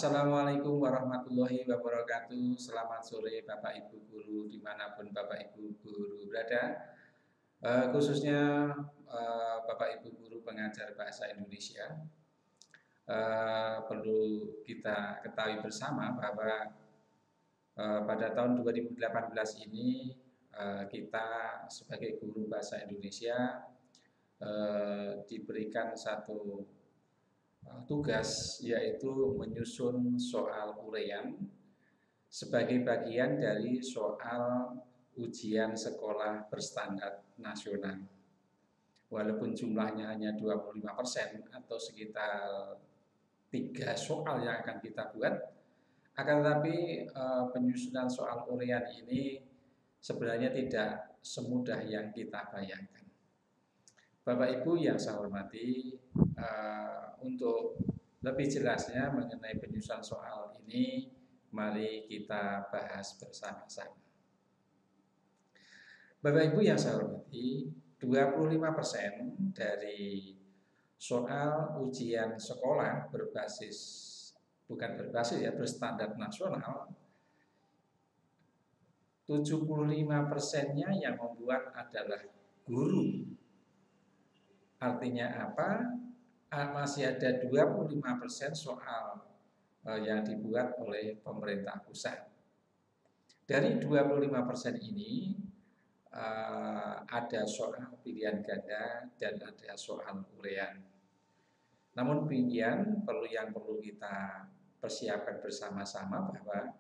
Assalamualaikum warahmatullahi wabarakatuh. Selamat sore Bapak Ibu Guru dimanapun Bapak Ibu Guru berada. Khususnya Bapak Ibu Guru pengajar bahasa Indonesia. Perlu kita ketahui bersama bahwa pada tahun 2018 ini kita sebagai guru bahasa Indonesia diberikan satu tugas, yaitu menyusun soal urean sebagai bagian dari soal ujian sekolah berstandar nasional. Walaupun jumlahnya hanya 25% atau sekitar 3 soal yang akan kita buat, akan tetapi penyusunan soal urean ini sebenarnya tidak semudah yang kita bayangkan. Bapak Ibu yang saya hormati, untuk lebih jelasnya mengenai penyusunan soal ini, mari kita bahas bersama-sama. Bapak Ibu yang saya hormati, 25% dari soal ujian sekolah berstandar nasional, 75%-nya yang membuat adalah guru. Artinya apa? Masih ada 25% soal yang dibuat oleh pemerintah pusat. Dari 25% ini ada soal pilihan ganda dan ada soal urean. Namun demikian perlu kita persiapkan bersama-sama bahwa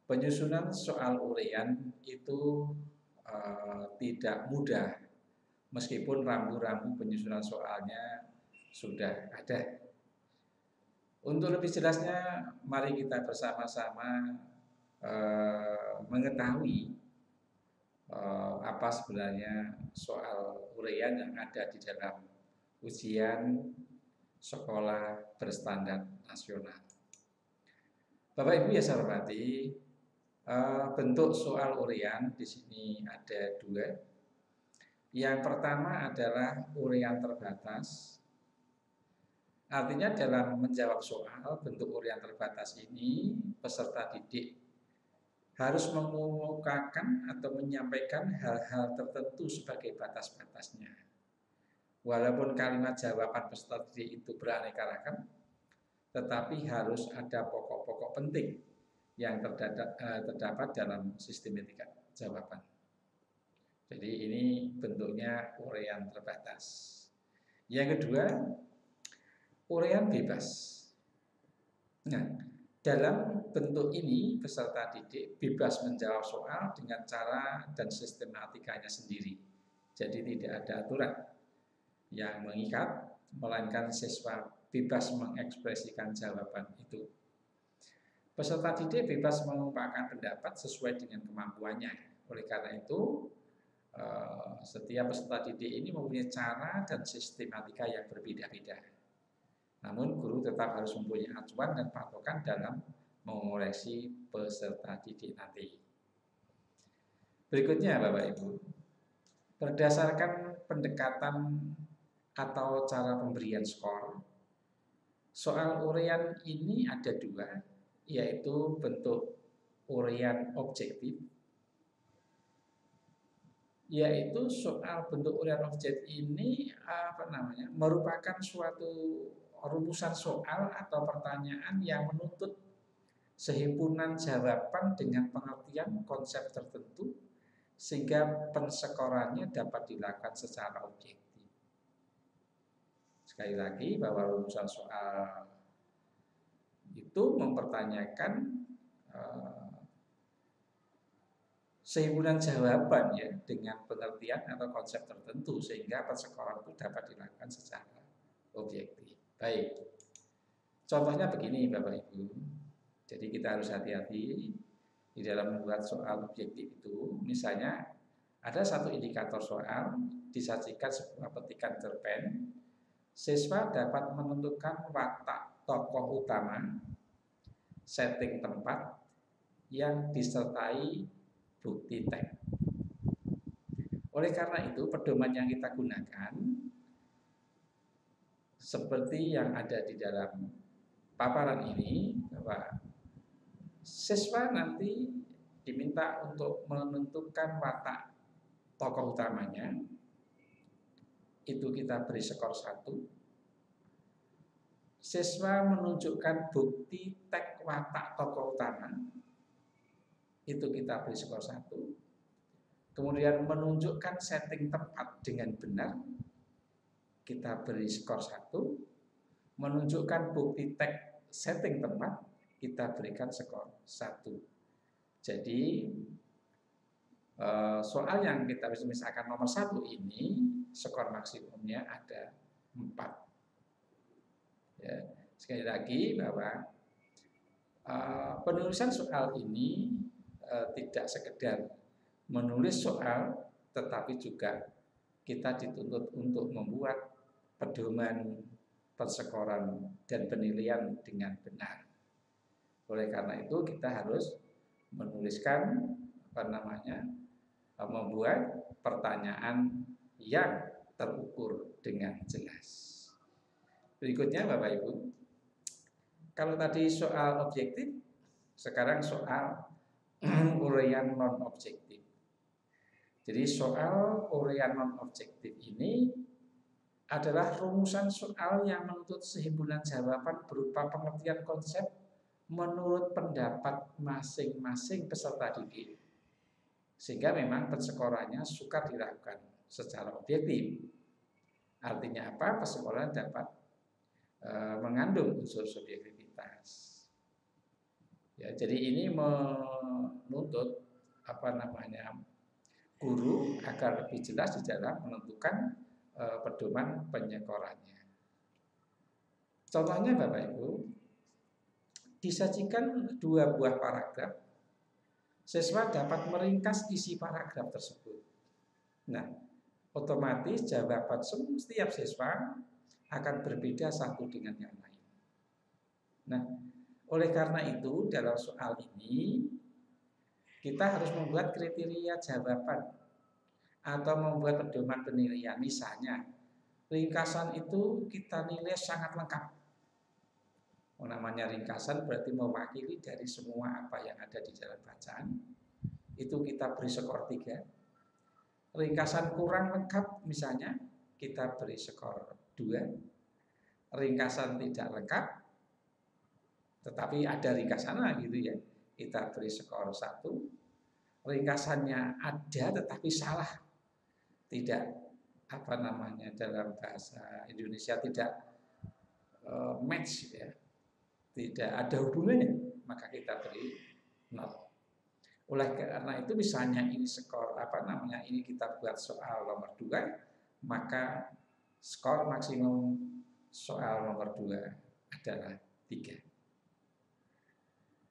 penyusunan soal urean itu tidak mudah. Meskipun rambu-rambu penyusunan soalnya sudah ada. Untuk lebih jelasnya, mari kita bersama-sama mengetahui apa sebenarnya soal urean yang ada di dalam ujian sekolah berstandar nasional. Bapak Ibu yang saya hormati, bentuk soal urean di sini ada 2. Yang pertama adalah urean terbatas. Artinya dalam menjawab soal bentuk urean terbatas ini, peserta didik harus mengemukakan atau menyampaikan hal-hal tertentu sebagai batas-batasnya. Walaupun kalimat jawaban peserta didik itu beraneka ragam, tetapi harus ada pokok-pokok penting yang terdapat dalam sistematika jawaban. Jadi ini bentuknya urean terbatas. Yang kedua, urean bebas. Nah, dalam bentuk ini peserta didik bebas menjawab soal dengan cara dan sistematikanya sendiri. Jadi tidak ada aturan yang mengikat, melainkan siswa bebas mengekspresikan jawaban itu. Peserta didik bebas mengungkapkan pendapat sesuai dengan kemampuannya. Oleh karena itu, setiap peserta didik ini mempunyai cara dan sistematika yang berbeda-beda. Namun guru tetap harus mempunyai acuan dan patokan dalam mengoreksi peserta didik nanti. Berikutnya Bapak Ibu, berdasarkan pendekatan atau cara pemberian skor, soal urean ini ada 2, yaitu bentuk urean objektif, yaitu soal bentuk urean objektif ini merupakan suatu rumusan soal atau pertanyaan yang menuntut sehimpunan jawaban dengan pengertian konsep tertentu sehingga penskorannya dapat dilakukan secara objektif. Sekali lagi bahwa rumusan soal itu mempertanyakan sehimpunan jawaban ya dengan pengertian atau konsep tertentu sehingga persekoran itu dapat dilakukan secara objektif. Baik, contohnya begini Bapak Ibu. Jadi kita harus hati-hati di dalam membuat soal objektif itu. Misalnya ada satu indikator soal disajikan sebuah petikan cerpen, siswa dapat menentukan watak tokoh utama, setting tempat yang disertai bukti teks. Oleh karena itu, pedoman yang kita gunakan seperti yang ada di dalam paparan ini, bahwa siswa nanti diminta untuk menentukan watak tokoh utamanya. Itu kita beri skor 1. Siswa menunjukkan bukti teks watak tokoh utama. Itu kita beri skor 1. Kemudian menunjukkan setting tempat dengan benar. Kita beri skor 1. Menunjukkan bukti teks setting tempat, kita berikan skor 1. Jadi soal yang kita bisa misalkan nomor 1 ini skor maksimumnya ada 4. Ya, sekali lagi bahwa penulisan soal ini tidak sekedar menulis soal, tetapi juga kita dituntut untuk membuat pedoman persekoran dan penilaian dengan benar. Oleh karena itu kita harus menuliskan membuat pertanyaan yang terukur dengan jelas. Berikutnya Bapak Ibu, kalau tadi soal objektif, sekarang soal uraian non objektif. Jadi soal uraian non objektif ini adalah rumusan soal yang menuntut sehimpunan jawaban berupa pengertian konsep menurut pendapat masing-masing peserta didik. Sehingga memang persekorannya sukar dilakukan secara objektif. Artinya apa? Persekoran dapat mengandung unsur subjektivitas. Ya, jadi ini menuntut guru agar lebih jelas di dalam menentukan pedoman penyekorannya. Contohnya Bapak Ibu, disajikan 2 buah paragraf. Siswa dapat meringkas isi paragraf tersebut. Nah, otomatis jawaban setiap siswa akan berbeda satu dengan yang lain. Nah, oleh karena itu dalam soal ini kita harus membuat kriteria jawaban atau membuat pedoman penilaian. Misalnya, ringkasan itu kita nilai sangat lengkap. Namanya ringkasan berarti mewakili dari semua apa yang ada di dalam bacaan. Itu kita beri skor 3. Ringkasan kurang lengkap misalnya kita beri skor 2. Ringkasan tidak lengkap tetapi ada ringkasan gitu ya, kita beri skor 1. Ringkasannya ada tetapi salah, tidak dalam bahasa Indonesia tidak match ya, tidak ada hubungannya, maka kita beri 0. Oleh karena itu misalnya ini skor ini kita buat soal nomor 2, maka skor maksimum soal nomor 2 adalah 3.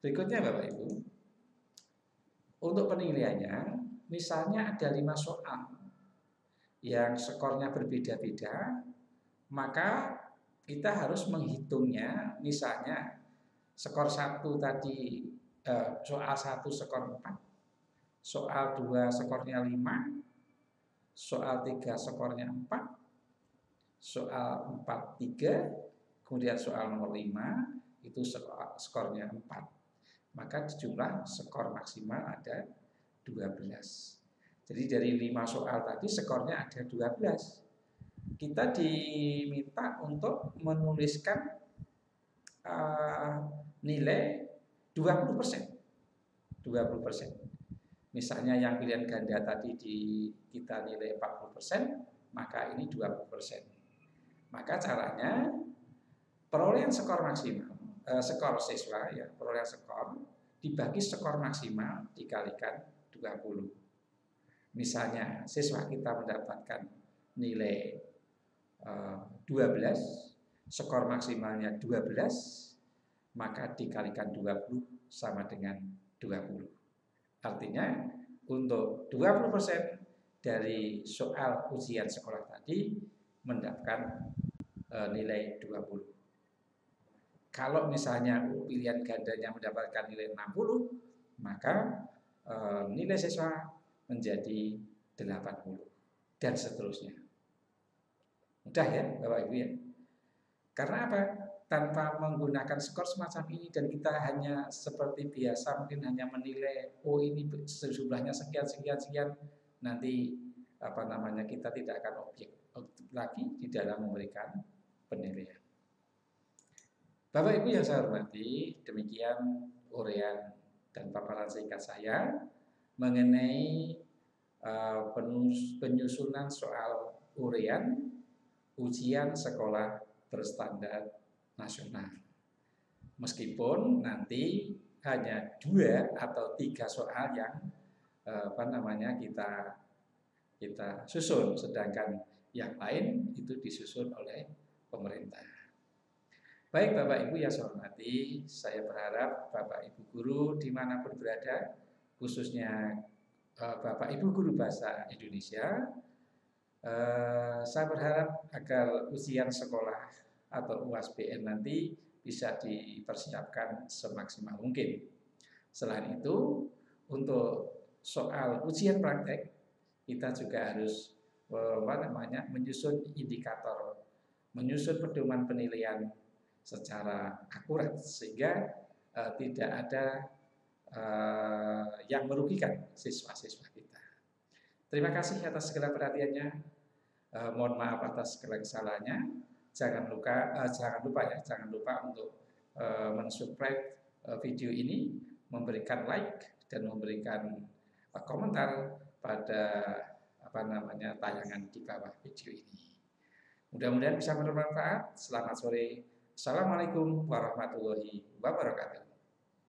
Berikutnya Bapak Ibu, untuk penilaiannya misalnya ada 5 soal yang skornya berbeda-beda, maka kita harus menghitungnya. Misalnya skor 1 tadi soal 1 skor 4, soal 2 skornya 5, soal 3 skornya 4, soal 4 3, kemudian soal nomor 5 itu skornya 4. Maka jumlah skor maksimal ada 12. Jadi dari 5 soal tadi skornya ada 12. Kita diminta untuk menuliskan nilai 20%. Misalnya yang pilihan ganda tadi kita nilai 40%, maka ini 20%. Maka caranya perolehan skor maksimal, skor siswa ya, perolehan skor dibagi skor maksimal dikalikan 20. Misalnya siswa kita mendapatkan nilai 12, skor maksimalnya 12, maka dikalikan 20 sama dengan 20. Artinya untuk 20% dari soal ujian sekolah tadi mendapatkan nilai 20. Kalau misalnya pilihan gandanya mendapatkan nilai 60, maka nilai siswa menjadi 80 dan seterusnya. Mudah ya Bapak Ibu ya. Karena apa? Tanpa menggunakan skor semacam ini dan kita hanya seperti biasa mungkin hanya menilai, oh ini jumlahnya sekian sekian sekian, nanti apa namanya kita tidak akan objektif lagi di dalam memberikan penilaian. Bapak Ibu yang saya hormati, demikian uraian dan paparan singkat saya mengenai penyusunan soal uraian ujian sekolah berstandar nasional. Meskipun nanti hanya 2 atau 3 soal yang kita susun, sedangkan yang lain itu disusun oleh pemerintah. Baik Bapak Ibu yang saya hormati, saya berharap Bapak Ibu guru dimanapun berada, khususnya Bapak Ibu guru bahasa Indonesia, saya berharap agar ujian sekolah atau UASBN nanti bisa dipersiapkan semaksimal mungkin. Selain itu, untuk soal ujian praktek, kita juga harus menyusun indikator, menyusun pedoman penilaian secara akurat sehingga tidak ada yang merugikan siswa-siswa kita. Terima kasih atas segala perhatiannya. Mohon maaf atas segala kesalahannya. Jangan lupa untuk mensubscribe video ini, memberikan like dan memberikan komentar pada tayangan di bawah video ini. Mudah-mudahan bisa bermanfaat. Selamat sore. Assalamualaikum warahmatullahi wabarakatuh.